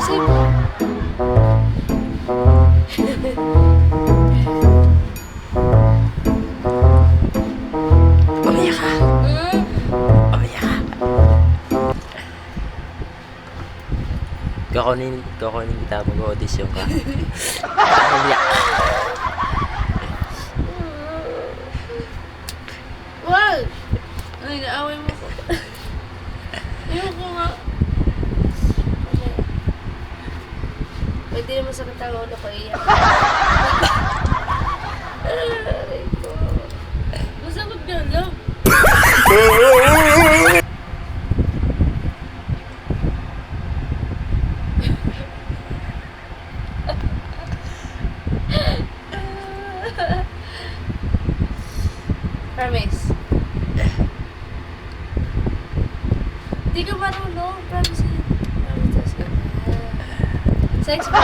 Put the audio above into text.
Sa'yo po. Pamaya ka. Pamaya ka. Kukunin kita mag-audition ka. Pamaya. Wag! Ay, naaway mo ko. Ayoko nga. Okay. Pwede naman sa katanga ulo ko iyak. Aray ko. Masakot ka lang. Promise. Hindi ka marunong. Promise. Promise. Sex ba?